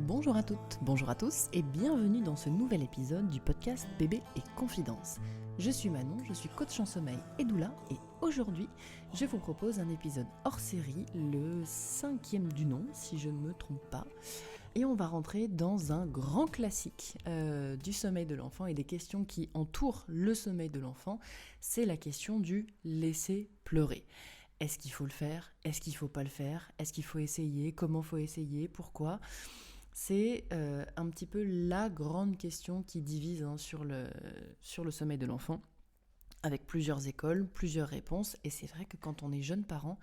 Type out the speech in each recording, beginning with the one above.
Bonjour à toutes, bonjour à tous et bienvenue dans ce nouvel épisode du podcast Bébé et Confidences. Je suis Manon, je suis coach en sommeil et doula et aujourd'hui je vous propose un épisode hors série, le 5e du nom si je ne me trompe pas. Et on va rentrer dans un grand classique du sommeil de l'enfant et des questions qui entourent le sommeil de l'enfant, c'est la question du laisser pleurer. Est-ce qu'il faut le faire ? Est-ce qu'il ne faut pas le faire ? Est-ce qu'il faut essayer ? Comment faut essayer ? Pourquoi ? C'est un petit peu la grande question qui divise sur le sommeil de l'enfant, avec plusieurs écoles, plusieurs réponses. Et c'est vrai que quand on est jeune parent,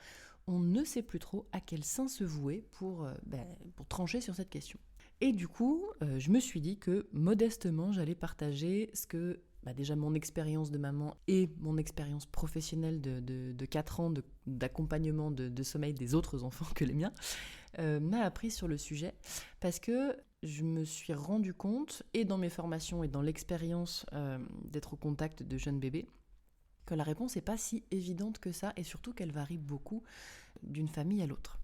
on ne sait plus trop à quel sein se vouer pour trancher sur cette question. Et du coup, je me suis dit que modestement, j'allais partager ce que déjà mon expérience de maman et mon expérience professionnelle de 4 ans d'accompagnement de sommeil des autres enfants que les miens m'a appris sur le sujet, parce que je me suis rendu compte, et dans mes formations et dans l'expérience d'être au contact de jeunes bébés, que la réponse n'est pas si évidente que ça, et surtout qu'elle varie beaucoup d'une famille à l'autre.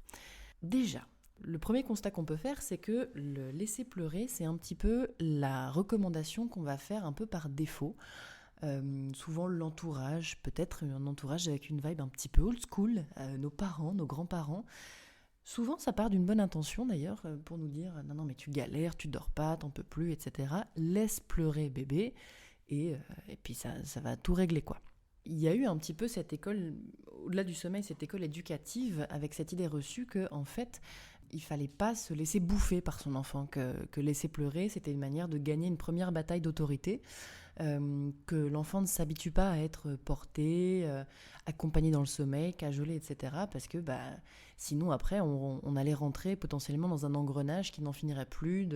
Déjà, le premier constat qu'on peut faire, c'est que le laisser pleurer, c'est un petit peu la recommandation qu'on va faire un peu par défaut. Souvent l'entourage, peut-être un entourage avec une vibe un petit peu old school, nos parents, nos grands-parents. Souvent ça part d'une bonne intention d'ailleurs, pour nous dire « Non mais tu galères, tu dors pas, t'en peux plus, etc. Laisse pleurer bébé et puis ça va tout régler quoi ». Il y a eu un petit peu cette école, au-delà du sommeil, cette école éducative avec cette idée reçue que en fait, il fallait pas se laisser bouffer par son enfant, que laisser pleurer, c'était une manière de gagner une première bataille d'autorité, que l'enfant ne s'habitue pas à être porté, accompagné dans le sommeil, cajolé, etc. Parce que sinon après, on allait rentrer potentiellement dans un engrenage qui n'en finirait plus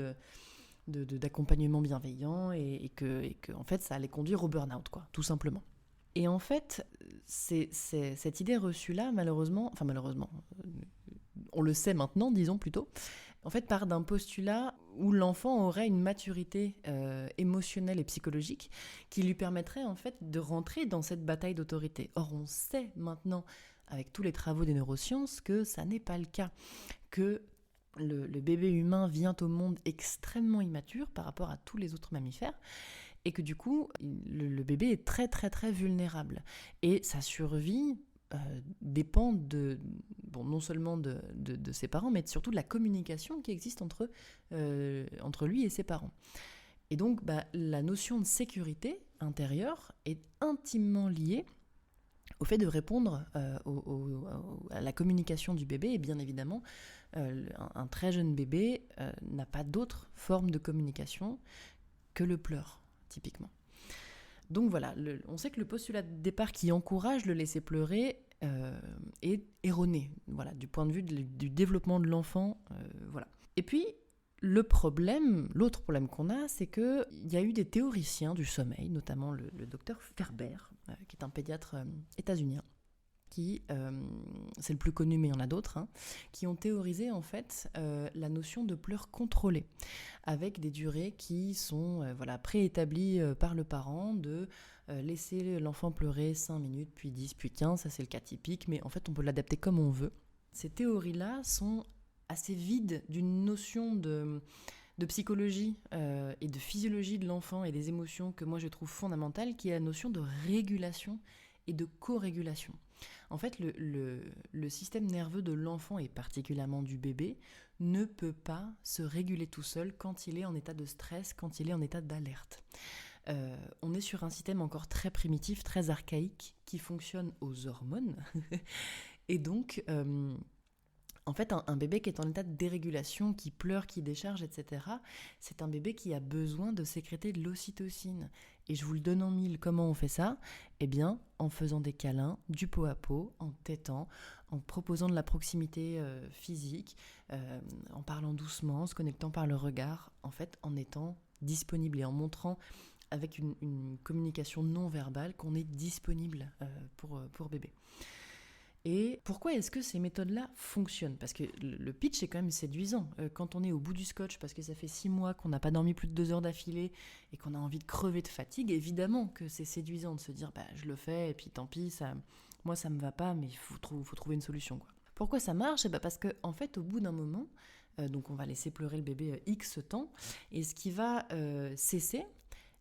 d'accompagnement bienveillant et que en fait, ça allait conduire au burn-out, quoi, tout simplement. Et en fait, c'est cette idée reçue-là, malheureusement, on le sait maintenant, disons plutôt, en fait, part d'un postulat où l'enfant aurait une maturité émotionnelle et psychologique qui lui permettrait en fait de rentrer dans cette bataille d'autorité. Or, on sait maintenant, avec tous les travaux des neurosciences, que ça n'est pas le cas, que le bébé humain vient au monde extrêmement immature par rapport à tous les autres mammifères, et que du coup, le bébé est très très très vulnérable. Et sa survie dépend non seulement de ses parents, mais surtout de la communication qui existe entre lui et ses parents. Et donc, la notion de sécurité intérieure est intimement liée au fait de répondre à la communication du bébé. Et bien évidemment, un très jeune bébé n'a pas d'autre forme de communication que le pleur, typiquement. Donc voilà, on sait que le postulat de départ qui encourage le laisser pleurer est erroné, voilà, du point de vue du développement de l'enfant. Voilà. Et puis, l'autre problème qu'on a, c'est qu'il y a eu des théoriciens du sommeil, notamment le docteur Ferber, qui est un pédiatre états-unien, qui, c'est le plus connu mais il y en a d'autres, qui ont théorisé en fait la notion de pleurs contrôlées, avec des durées qui sont préétablies par le parent, de laisser l'enfant pleurer 5 minutes, puis 10, puis 15, ça c'est le cas typique, mais en fait on peut l'adapter comme on veut. Ces théories-là sont assez vides d'une notion de psychologie et de physiologie de l'enfant et des émotions que moi je trouve fondamentale, qui est la notion de régulation et de co-régulation. En fait, le système nerveux de l'enfant, et particulièrement du bébé, ne peut pas se réguler tout seul quand il est en état de stress, quand il est en état d'alerte. On est sur un système encore très primitif, très archaïque, qui fonctionne aux hormones. Et donc, en fait, un bébé qui est en état de dérégulation, qui pleure, qui décharge, etc., c'est un bébé qui a besoin de sécréter de l'ocytocine. Et je vous le donne en mille, comment on fait ça ? Eh bien, en faisant des câlins, du pot à pot, en tétant, en proposant de la proximité physique, en parlant doucement, en se connectant par le regard, en fait, en étant disponible et en montrant avec une communication non verbale qu'on est disponible pour bébé. Et pourquoi est-ce que ces méthodes-là fonctionnent ? Parce que le pitch est quand même séduisant. Quand on est au bout du scotch, parce que ça fait 6 mois qu'on n'a pas dormi plus de 2 heures d'affilée et qu'on a envie de crever de fatigue, évidemment que c'est séduisant de se dire je le fais et puis tant pis, moi ça me va pas, mais il faut trouver une solution, quoi. Pourquoi ça marche ? Parce que en fait, au bout d'un moment, donc on va laisser pleurer le bébé X temps, et ce qui va cesser,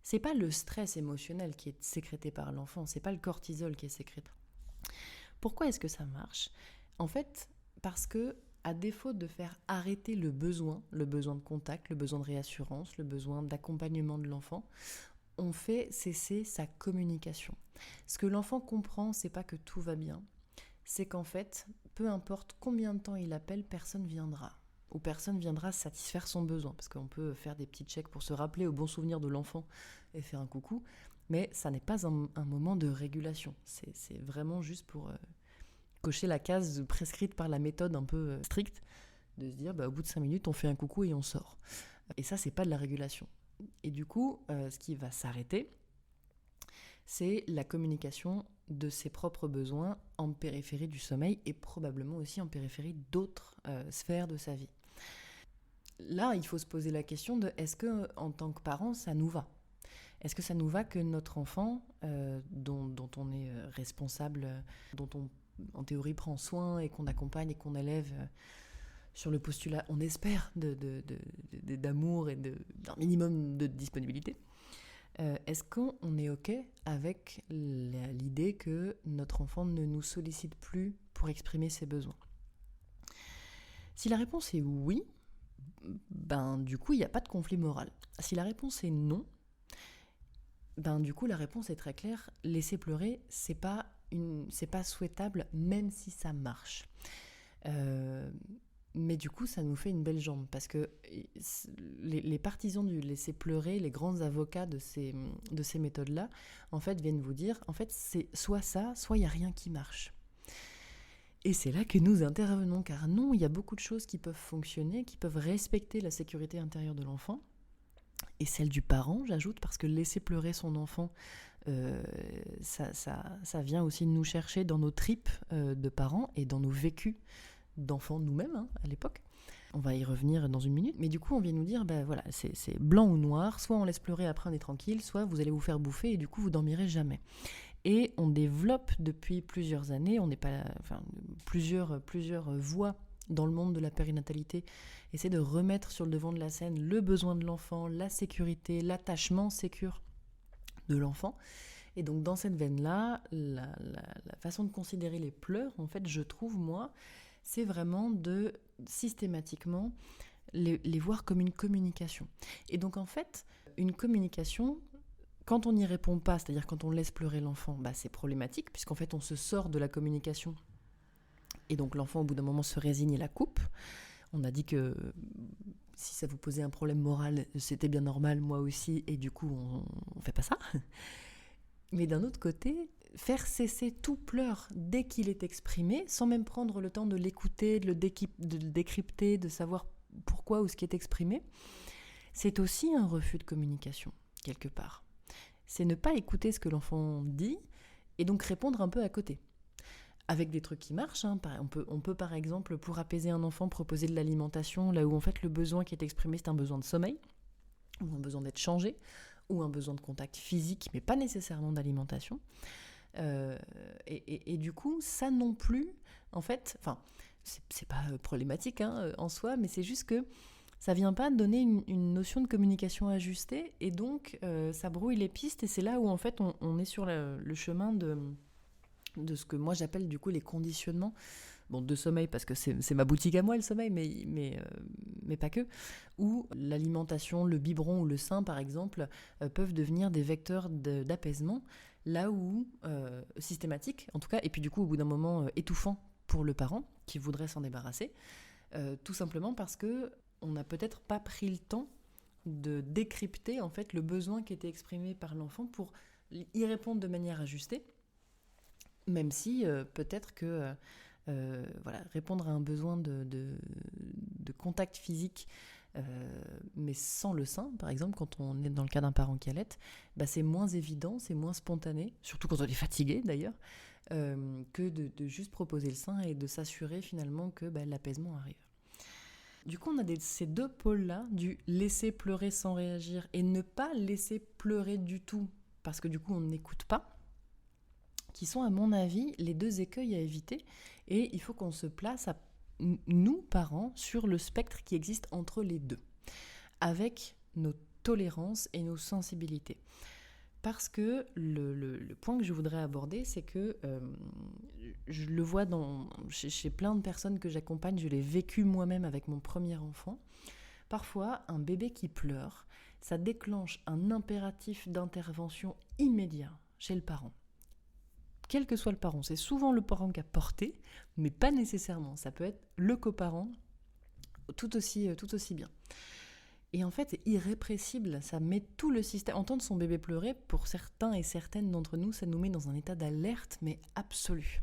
c'est pas le stress émotionnel qui est sécrété par l'enfant, c'est pas le cortisol qui est sécrété. Pourquoi est-ce que ça marche ? En fait, parce que à défaut de faire arrêter le besoin de contact, le besoin de réassurance, le besoin d'accompagnement de l'enfant, on fait cesser sa communication. Ce que l'enfant comprend, c'est pas que tout va bien, c'est qu'en fait, peu importe combien de temps il appelle, personne viendra. Ou personne viendra satisfaire son besoin, parce qu'on peut faire des petits checks pour se rappeler au bon souvenir de l'enfant et faire un coucou, mais ça n'est pas un moment de régulation. C'est vraiment juste pour cocher la case prescrite par la méthode un peu stricte, de se dire au bout de 5 minutes, on fait un coucou et on sort. Et ça, c'est pas de la régulation. Et du coup, ce qui va s'arrêter, c'est la communication de ses propres besoins en périphérie du sommeil et probablement aussi en périphérie d'autres sphères de sa vie. Là, il faut se poser la question de est-ce que, en tant que parent, ça nous va ? Est-ce que ça nous va que notre enfant, dont on est responsable, dont on, en théorie, prend soin et qu'on accompagne et qu'on élève sur le postulat, on espère, d'amour et d'un minimum de disponibilité, est-ce qu'on est OK avec l'idée que notre enfant ne nous sollicite plus pour exprimer ses besoins ? Si la réponse est oui, du coup, il n'y a pas de conflit moral. Si la réponse est non, du coup, la réponse est très claire. Laisser pleurer, c'est pas souhaitable, même si ça marche. Mais du coup, ça nous fait une belle jambe, parce que les partisans du laisser pleurer, les grands avocats de ces méthodes-là, en fait, viennent vous dire, en fait, c'est soit ça, soit il n'y a rien qui marche. Et c'est là que nous intervenons, car non, il y a beaucoup de choses qui peuvent fonctionner, qui peuvent respecter la sécurité intérieure de l'enfant, et celle du parent, j'ajoute, parce que laisser pleurer son enfant, ça vient aussi de nous chercher dans nos tripes de parents et dans nos vécus d'enfants nous-mêmes à l'époque. On va y revenir dans une minute, mais du coup on vient nous dire voilà, c'est blanc ou noir, soit on laisse pleurer, après on est tranquille, soit vous allez vous faire bouffer et du coup vous dormirez jamais. Et on développe depuis plusieurs années, plusieurs voies dans le monde de la périnatalité, essaie de remettre sur le devant de la scène le besoin de l'enfant, la sécurité, l'attachement sécure de l'enfant. Et donc dans cette veine-là, la façon de considérer les pleurs, en fait, je trouve, moi, c'est vraiment de systématiquement les voir comme une communication. Et donc en fait, une communication, quand on n'y répond pas, c'est-à-dire quand on laisse pleurer l'enfant, c'est problématique, puisqu'en fait on se sort de la communication. Et donc l'enfant, au bout d'un moment, se résigne et la coupe. On a dit que si ça vous posait un problème moral, c'était bien normal, moi aussi, et du coup, on fait pas ça. Mais d'un autre côté, faire cesser tout pleur dès qu'il est exprimé, sans même prendre le temps de l'écouter, de le décrypter, de savoir pourquoi ou ce qui est exprimé, c'est aussi un refus de communication, quelque part. C'est ne pas écouter ce que l'enfant dit, et donc répondre un peu à côté. Avec des trucs qui marchent, on peut par exemple, pour apaiser un enfant, proposer de l'alimentation, là où en fait le besoin qui est exprimé, c'est un besoin de sommeil, ou un besoin d'être changé, ou un besoin de contact physique, mais pas nécessairement d'alimentation. Et du coup, ça non plus, en fait, c'est pas problématique en soi, mais c'est juste que ça vient pas donner une notion de communication ajustée, et donc ça brouille les pistes, et c'est là où en fait on est sur le chemin de ce que moi j'appelle du coup les conditionnements de sommeil, parce que c'est ma boutique à moi le sommeil, mais pas que, où l'alimentation, le biberon ou le sein par exemple peuvent devenir des vecteurs d'apaisement, là où systématique en tout cas, et puis du coup au bout d'un moment étouffant pour le parent qui voudrait s'en débarrasser, tout simplement parce que on n'a peut-être pas pris le temps de décrypter en fait le besoin qui était exprimé par l'enfant pour y répondre de manière ajustée. Même si peut-être que répondre à un besoin de contact physique, mais sans le sein, par exemple, quand on est dans le cas d'un parent qui allaite, c'est moins évident, c'est moins spontané, surtout quand on est fatigué d'ailleurs, que de juste proposer le sein et de s'assurer finalement que l'apaisement arrive. Du coup, on a ces deux pôles-là, du laisser pleurer sans réagir et ne pas laisser pleurer du tout, parce que du coup on n'écoute pas, qui sont à mon avis les deux écueils à éviter, et il faut qu'on se place à nous, parents, sur le spectre qui existe entre les deux, avec nos tolérances et nos sensibilités. Parce que le point que je voudrais aborder, c'est que je le vois chez plein de personnes que j'accompagne, je l'ai vécu moi-même avec mon premier enfant. Parfois, un bébé qui pleure, ça déclenche un impératif d'intervention immédiat chez le parent. Quel que soit le parent, c'est souvent le parent qui a porté, mais pas nécessairement. Ça peut être le coparent, tout aussi bien. Et en fait, c'est irrépressible, ça met tout le système... Entendre son bébé pleurer, pour certains et certaines d'entre nous, ça nous met dans un état d'alerte, mais absolu.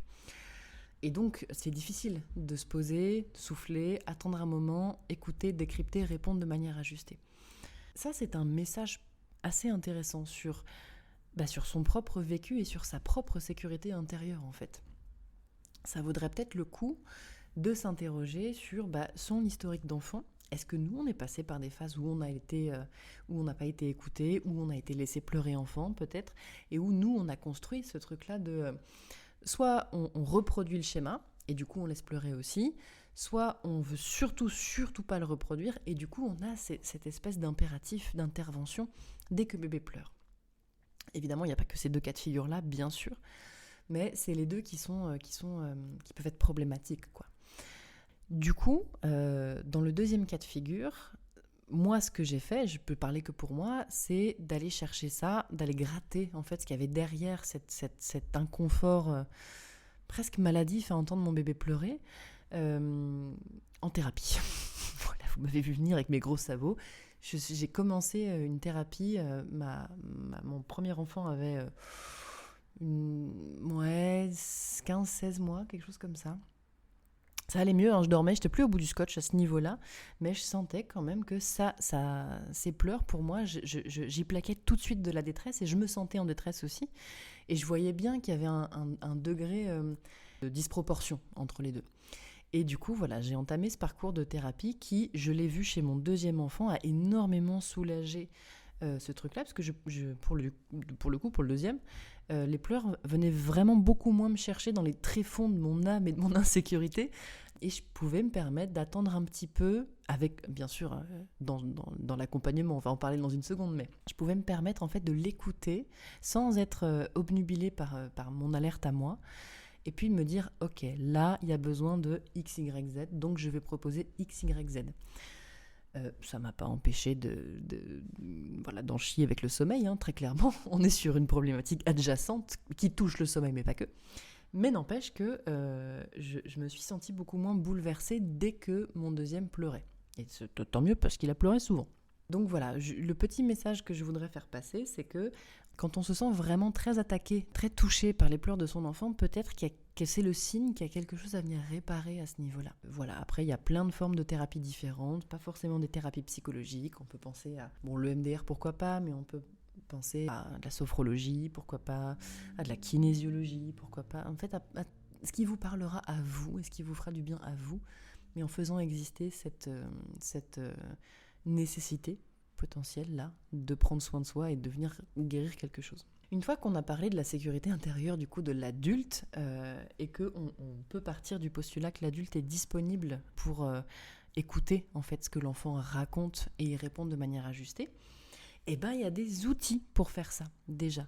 Et donc, c'est difficile de se poser, de souffler, attendre un moment, écouter, décrypter, répondre de manière ajustée. Ça, c'est un message assez intéressant sur son propre vécu et sur sa propre sécurité intérieure, en fait. Ça vaudrait peut-être le coup de s'interroger sur son historique d'enfant. Est-ce que nous, on est passé par des phases où on n'a pas été écouté, où on a été laissé pleurer enfant, peut-être, et où nous, on a construit ce truc-là de... Soit on reproduit le schéma, et du coup, on laisse pleurer aussi, soit on veut surtout pas le reproduire, et du coup, on a cette espèce d'impératif d'intervention dès que bébé pleure. Évidemment, il n'y a pas que ces deux cas de figure-là, bien sûr, mais c'est les deux qui peuvent être problématiques, quoi. Du coup, dans le deuxième cas de figure, moi, ce que j'ai fait, je peux parler que pour moi, c'est d'aller chercher ça, d'aller gratter en fait ce qu'il y avait derrière cet inconfort presque maladif à entendre mon bébé pleurer en thérapie. Voilà, vous m'avez vu venir avec mes gros sabots. J'ai commencé une thérapie, mon premier enfant avait 15-16 mois, quelque chose comme ça. Ça allait mieux, je dormais, j'étais plus au bout du scotch à ce niveau-là, mais je sentais quand même que ces pleurs, pour moi, j'y plaquais tout de suite de la détresse et je me sentais en détresse aussi. Et je voyais bien qu'il y avait un degré de disproportion entre les deux. Et du coup, voilà, j'ai entamé ce parcours de thérapie qui, je l'ai vu chez mon deuxième enfant, a énormément soulagé ce truc-là, parce que pour le deuxième, les pleurs venaient vraiment beaucoup moins me chercher dans les tréfonds de mon âme et de mon insécurité, et je pouvais me permettre d'attendre un petit peu, avec, bien sûr, dans l'accompagnement, on va en parler dans une seconde, mais je pouvais me permettre en fait de l'écouter sans être obnubilée par mon alerte à moi, et puis de me dire, ok, là, il y a besoin de X, Y, Z, donc je vais proposer X, Y, Z. Ça m'a pas empêché d'en chier avec le sommeil, très clairement. On est sur une problématique adjacente qui touche le sommeil, mais pas que. Mais n'empêche que je me suis sentie beaucoup moins bouleversée dès que mon deuxième pleurait. Et c'est tant mieux parce qu'il a pleuré souvent. Donc voilà, le petit message que je voudrais faire passer, c'est que quand on se sent vraiment très attaqué, très touché par les pleurs de son enfant, peut-être que c'est le signe qu'il y a quelque chose à venir réparer à ce niveau-là. Voilà, après il y a plein de formes de thérapies différentes, pas forcément des thérapies psychologiques, on peut penser à, le MDR pourquoi pas, mais on peut penser à de la sophrologie, pourquoi pas, à de la kinésiologie, pourquoi pas, en fait à ce qui vous parlera à vous et ce qui vous fera du bien à vous, mais en faisant exister cette nécessité potentielle là de prendre soin de soi et de venir guérir quelque chose. Une fois qu'on a parlé de la sécurité intérieure du coup de l'adulte et qu'on peut partir du postulat que l'adulte est disponible pour écouter en fait ce que l'enfant raconte et y répondre de manière ajustée, il y a des outils pour faire ça déjà.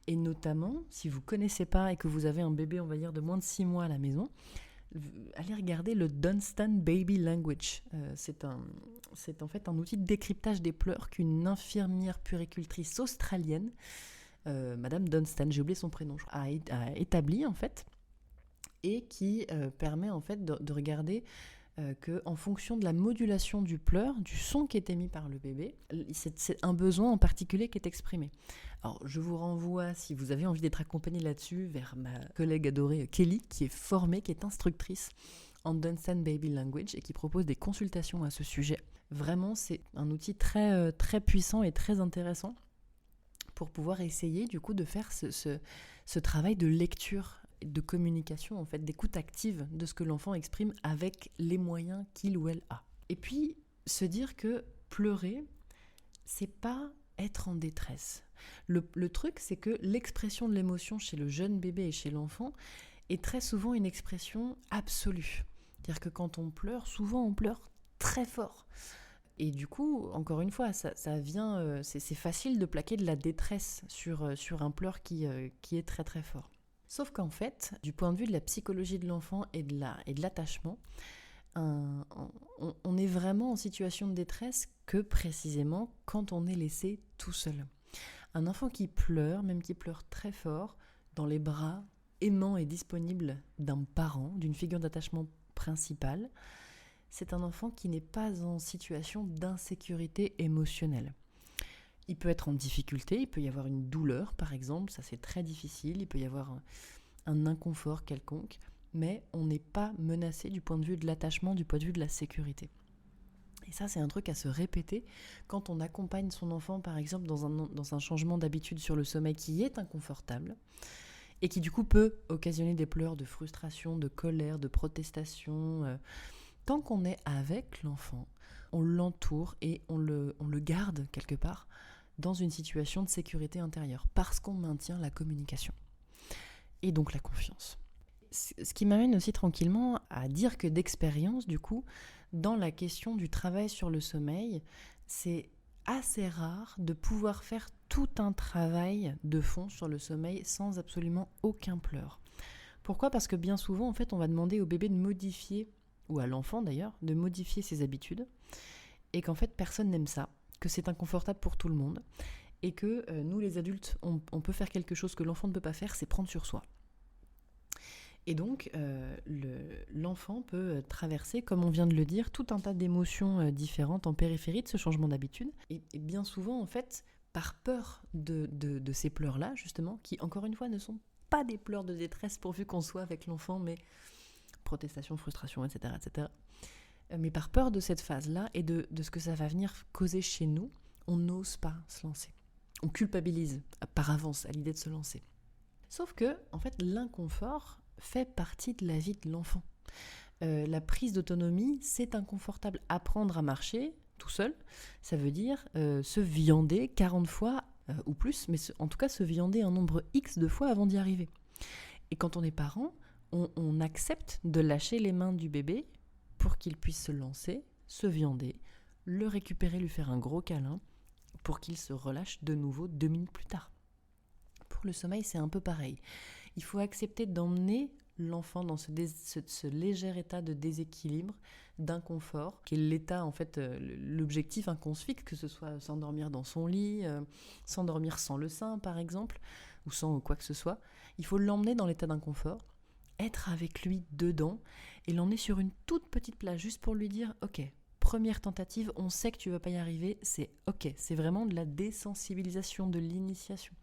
Et notamment, si vous ne connaissez pas et que vous avez un bébé, on va dire, de moins de 6 mois à la maison, allez regarder le Dunstan Baby Language. C'est en fait un outil de décryptage des pleurs qu'une infirmière puéricultrice australienne, Madame Dunstan, j'ai oublié son prénom, a établi en fait, et qui permet en fait de regarder qu'en fonction de la modulation du pleur, du son qui est émis par le bébé, c'est un besoin en particulier qui est exprimé. Alors, je vous renvoie, si vous avez envie d'être accompagné là-dessus, vers ma collègue adorée Kelly, qui est formée, qui est instructrice en Dunstan Baby Language et qui propose des consultations à ce sujet. Vraiment, c'est un outil très, très puissant et très intéressant pour pouvoir essayer du coup de faire ce travail de lecture, de communication, en fait, d'écoute active de ce que l'enfant exprime avec les moyens qu'il ou elle a. Et puis, se dire que pleurer, c'est pas être en détresse. Le truc, c'est que l'expression de l'émotion chez le jeune bébé et chez l'enfant est très souvent une expression absolue. C'est-à-dire que quand on pleure, souvent on pleure très fort. Et du coup, encore une fois, ça vient, c'est facile de plaquer de la détresse sur un pleur qui est très très fort. Sauf qu'en fait, du point de vue de la psychologie de l'enfant et de l'attachement, on est vraiment en situation de détresse que précisément quand on est laissé tout seul. Un enfant qui pleure, même qui pleure très fort, dans les bras aimants et disponibles d'un parent, d'une figure d'attachement principale, c'est un enfant qui n'est pas en situation d'insécurité émotionnelle. Il peut être en difficulté, il peut y avoir une douleur par exemple, ça c'est très difficile, il peut y avoir un inconfort quelconque, mais on n'est pas menacé du point de vue de l'attachement, du point de vue de la sécurité. Et ça, c'est un truc à se répéter quand on accompagne son enfant, par exemple, dans un changement d'habitude sur le sommeil qui est inconfortable et qui, du coup, peut occasionner des pleurs de frustration, de colère, de protestation. Tant qu'on est avec l'enfant, on l'entoure et on le garde quelque part dans une situation de sécurité intérieure parce qu'on maintient la communication et donc la confiance. Ce qui m'amène aussi tranquillement à dire que d'expérience, du coup, dans la question du travail sur le sommeil, c'est assez rare de pouvoir faire tout un travail de fond sur le sommeil sans absolument aucun pleur. Pourquoi ? Parce que bien souvent, en fait, on va demander au bébé de modifier, ou à l'enfant d'ailleurs, de modifier ses habitudes, et qu'en fait, personne n'aime ça, que c'est inconfortable pour tout le monde, et que nous, les adultes, on peut faire quelque chose que l'enfant ne peut pas faire, c'est prendre sur soi. Et donc, l'enfant peut traverser, comme on vient de le dire, tout un tas d'émotions différentes en périphérie de ce changement d'habitude. Et bien souvent, en fait, par peur de ces pleurs-là, justement, qui, encore une fois, ne sont pas des pleurs de détresse pourvu qu'on soit avec l'enfant, mais protestation, frustration, etc., etc. Mais par peur de cette phase-là et de ce que ça va venir causer chez nous, on n'ose pas se lancer. On culpabilise par avance à l'idée de se lancer. Sauf que, en fait, l'inconfort fait partie de la vie de l'enfant. La prise d'autonomie, c'est inconfortable. Apprendre à marcher tout seul, ça veut dire se viander 40 fois ou plus, mais en tout cas se viander un nombre X de fois avant d'y arriver. Et quand on est parent, on accepte de lâcher les mains du bébé pour qu'il puisse se lancer, se viander, le récupérer, lui faire un gros câlin, pour qu'il se relâche de nouveau 2 minutes plus tard. Pour le sommeil, c'est un peu pareil. Il faut accepter d'emmener l'enfant dans ce léger état de déséquilibre, d'inconfort, qui est l'état, en fait, l'objectif qu'on se fixe, que ce soit s'endormir dans son lit, s'endormir sans le sein, par exemple, ou sans quoi que ce soit. Il faut l'emmener dans l'état d'inconfort, être avec lui dedans, et l'emmener sur une toute petite plage, juste pour lui dire « Ok, première tentative, on sait que tu ne vas pas y arriver, c'est ok ». C'est vraiment de la désensibilisation, de l'initiation.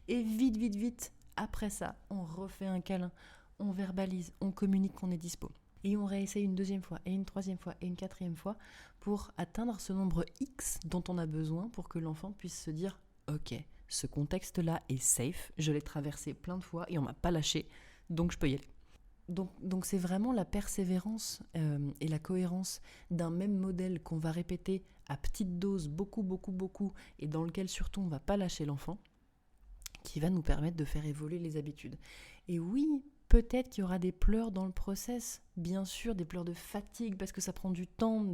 Et vite, vite, vite, après ça, on refait un câlin, on verbalise, on communique qu'on est dispo. Et on réessaye une deuxième fois, et une troisième fois, et une quatrième fois pour atteindre ce nombre X dont on a besoin pour que l'enfant puisse se dire « Ok, ce contexte-là est safe, je l'ai traversé plein de fois et on ne m'a pas lâché, donc je peux y aller ». Donc c'est vraiment la persévérance et la cohérence d'un même modèle qu'on va répéter à petite dose, beaucoup, beaucoup, beaucoup, et dans lequel surtout on ne va pas lâcher l'enfant, qui va nous permettre de faire évoluer les habitudes. Et oui, peut-être qu'il y aura des pleurs dans le process, bien sûr, des pleurs de fatigue, parce que ça prend du temps,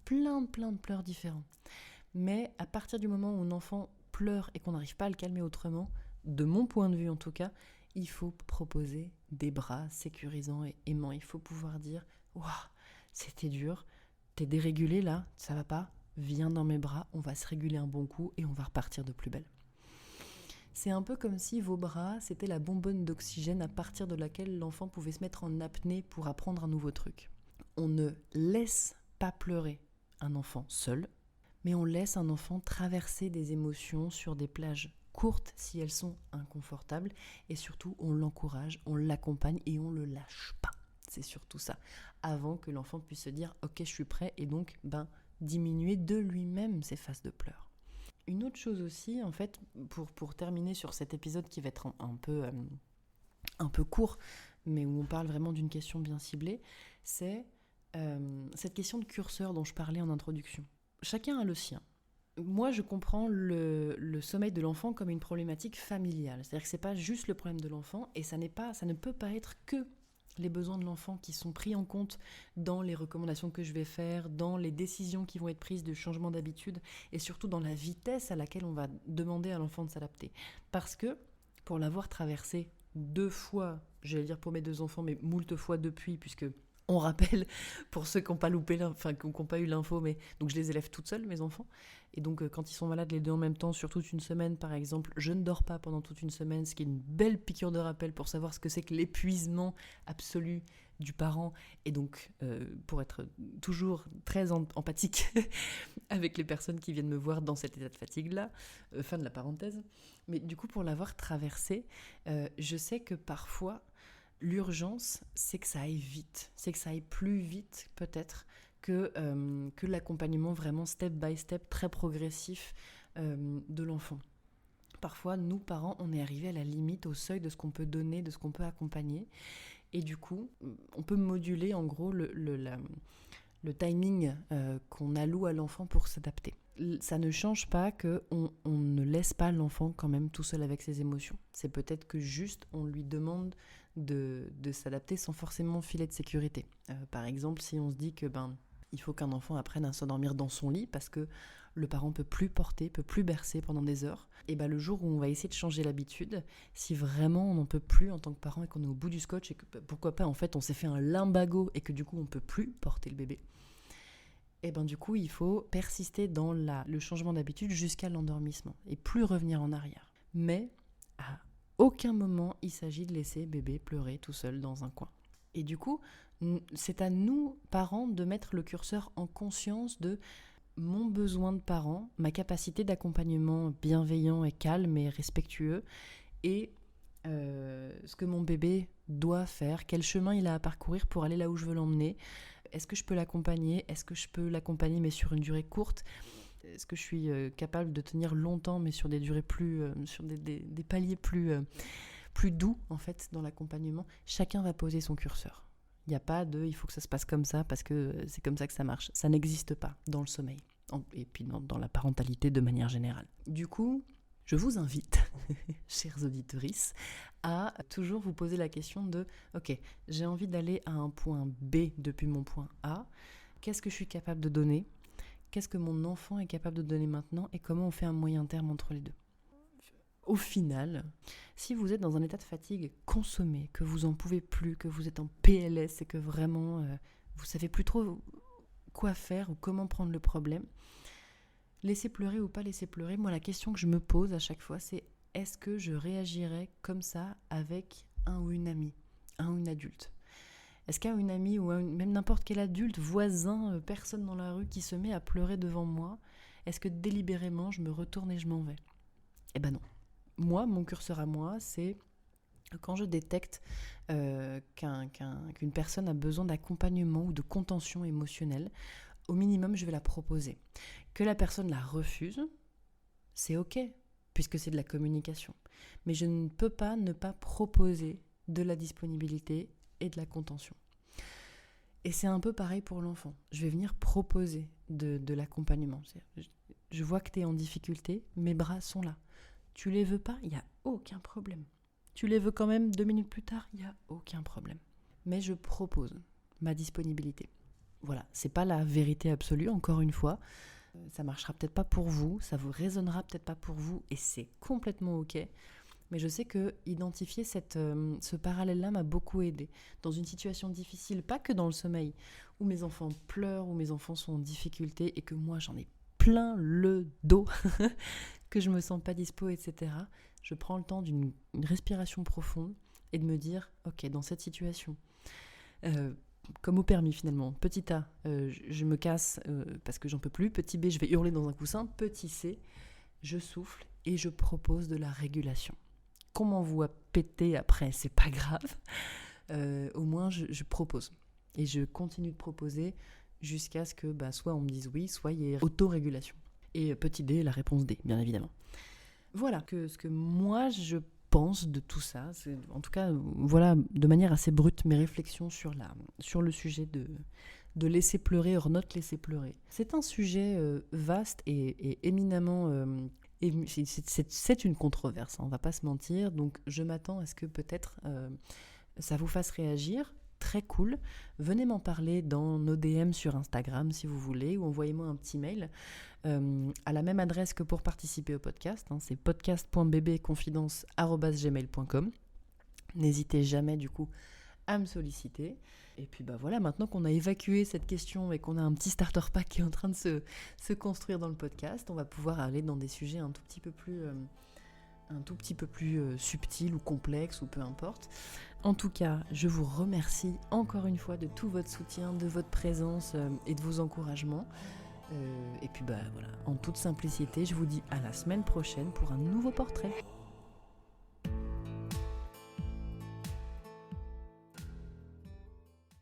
plein de pleurs différents. Mais à partir du moment où un enfant pleure et qu'on n'arrive pas à le calmer autrement, de mon point de vue en tout cas, il faut proposer des bras sécurisants et aimants. Il faut pouvoir dire « Waouh, c'était dur, t'es dérégulé là, ça va pas, viens dans mes bras, on va se réguler un bon coup et on va repartir de plus belle. » C'est un peu comme si vos bras, c'était la bonbonne d'oxygène à partir de laquelle l'enfant pouvait se mettre en apnée pour apprendre un nouveau truc. On ne laisse pas pleurer un enfant seul, mais on laisse un enfant traverser des émotions sur des plages courtes si elles sont inconfortables, et surtout on l'encourage, on l'accompagne et on le lâche pas. C'est surtout ça, avant que l'enfant puisse se dire « Ok, je suis prêt » et donc diminuer de lui-même ses phases de pleurs. Une autre chose aussi, en fait, pour terminer sur cet épisode qui va être un peu court, mais où on parle vraiment d'une question bien ciblée, c'est cette question de curseur dont je parlais en introduction. Chacun a le sien. Moi, je comprends le sommeil de l'enfant comme une problématique familiale. C'est-à-dire que ce n'est pas juste le problème de l'enfant et ça ne peut pas être que les besoins de l'enfant qui sont pris en compte dans les recommandations que je vais faire, dans les décisions qui vont être prises de changement d'habitude et surtout dans la vitesse à laquelle on va demander à l'enfant de s'adapter. Parce que pour l'avoir traversé 2 fois, j'allais dire pour mes 2 enfants, mais moult fois depuis, puisque on rappelle, pour ceux qui n'ont pas loupé, qui n'ont pas eu l'info, mais donc je les élève toutes seules, mes enfants. Et donc quand ils sont malades les 2 en même temps, sur toute une semaine par exemple, je ne dors pas pendant toute une semaine, ce qui est une belle piqûre de rappel pour savoir ce que c'est que l'épuisement absolu du parent. Et donc pour être toujours très empathique avec les personnes qui viennent me voir dans cet état de fatigue-là, fin de la parenthèse. Mais du coup, pour l'avoir traversé, je sais que parfois, l'urgence, c'est que ça aille vite, c'est que ça aille plus vite peut-être que l'accompagnement vraiment step by step, très progressif de l'enfant. Parfois, nous, parents, on est arrivés à la limite, au seuil de ce qu'on peut donner, de ce qu'on peut accompagner. Et du coup, on peut moduler en gros le timing qu'on alloue à l'enfant pour s'adapter. Ça ne change pas qu'on ne laisse pas l'enfant quand même tout seul avec ses émotions. C'est peut-être que juste on lui demande de s'adapter sans forcément filet de sécurité. Par exemple, si on se dit que il faut qu'un enfant apprenne à s'endormir dans son lit parce que le parent peut plus porter, peut plus bercer pendant des heures, et le jour où on va essayer de changer l'habitude, si vraiment on n'en peut plus en tant que parent et qu'on est au bout du scotch et que pourquoi pas en fait on s'est fait un lumbago et que du coup on peut plus porter le bébé, et du coup il faut persister dans le changement d'habitude jusqu'à l'endormissement et plus revenir en arrière. Mais à aucun moment il s'agit de laisser bébé pleurer tout seul dans un coin. Et du coup, c'est à nous, parents, de mettre le curseur en conscience de mon besoin de parent, ma capacité d'accompagnement bienveillant et calme et respectueux, et ce que mon bébé doit faire, quel chemin il a à parcourir pour aller là où je veux l'emmener. Est-ce que je peux l'accompagner ? Est-ce que je peux l'accompagner mais sur une durée courte ? Est-ce que je suis capable de tenir longtemps mais sur des durées plus, sur des paliers plus doux en fait dans l'accompagnement ? Chacun va poser son curseur. Il n'y a pas de « il faut que ça se passe comme ça parce que c'est comme ça que ça marche ». Ça n'existe pas dans le sommeil et puis dans la parentalité de manière générale. Du coup, je vous invite, chers auditrices, à toujours vous poser la question de « ok, j'ai envie d'aller à un point B depuis mon point A. Qu'est-ce que je suis capable de donner ? Qu'est-ce que mon enfant est capable de donner maintenant et comment on fait un moyen terme entre les deux ?» Au final, si vous êtes dans un état de fatigue consommé, que vous en pouvez plus, que vous êtes en PLS et que vraiment vous savez plus trop quoi faire ou comment prendre le problème, laisser pleurer ou pas laisser pleurer, moi la question que je me pose à chaque fois c'est est-ce que je réagirais comme ça avec un ou une amie, un ou une adulte ? Est-ce qu'un ou une amie ou même n'importe quel adulte, voisin, personne dans la rue qui se met à pleurer devant moi, est-ce que délibérément je me retourne et je m'en vais ? Eh ben non. Moi, mon curseur à moi, c'est quand je détecte qu'une personne a besoin d'accompagnement ou de contention émotionnelle, au minimum, je vais la proposer. Que la personne la refuse, c'est ok, puisque c'est de la communication. Mais je ne peux pas ne pas proposer de la disponibilité et de la contention. Et c'est un peu pareil pour l'enfant. Je vais venir proposer de l'accompagnement. Je vois que tu es en difficulté, mes bras sont là. Tu les veux pas, il n'y a aucun problème. Tu les veux quand même 2 minutes plus tard, il n'y a aucun problème. Mais je propose ma disponibilité. Voilà, c'est pas la vérité absolue, encore une fois. Ça marchera peut-être pas pour vous, ça vous résonnera peut-être pas pour vous, et c'est complètement ok. Mais je sais que identifier ce parallèle-là m'a beaucoup aidée. Dans une situation difficile, pas que dans le sommeil, où mes enfants pleurent, où mes enfants sont en difficulté, et que moi j'en ai plein le dos, que je me sens pas dispo, etc. Je prends le temps d'une respiration profonde et de me dire, ok, dans cette situation, comme au permis finalement, petit A, je me casse parce que j'en peux plus, petit B, je vais hurler dans un coussin, petit C, je souffle et je propose de la régulation. Qu'on m'envoie péter après, c'est pas grave, au moins je propose. Et je continue de proposer jusqu'à ce que soit on me dise oui, soit il y ait autorégulation. Et petit D, la réponse D, bien évidemment. Voilà, ce que moi je pense de tout ça, c'est, en tout cas, voilà, de manière assez brute, mes réflexions sur le sujet de laisser pleurer, or not laisser pleurer. C'est un sujet vaste et éminemment... c'est une controverse, on ne va pas se mentir, donc je m'attends à ce que peut-être ça vous fasse réagir. très cool. Venez m'en parler dans nos DM sur Instagram si vous voulez, ou envoyez-moi un petit mail à la même adresse que pour participer au podcast, c'est podcast.bbconfidence@gmail.com. N'hésitez jamais du coup à me solliciter. Et puis voilà, maintenant qu'on a évacué cette question et qu'on a un petit starter pack qui est en train de se construire dans le podcast, on va pouvoir aller dans des sujets un tout petit peu plus subtils ou complexes ou peu importe. En tout cas, je vous remercie encore une fois de tout votre soutien, de votre présence et de vos encouragements. Et puis voilà, en toute simplicité, je vous dis à la semaine prochaine pour un nouveau portrait.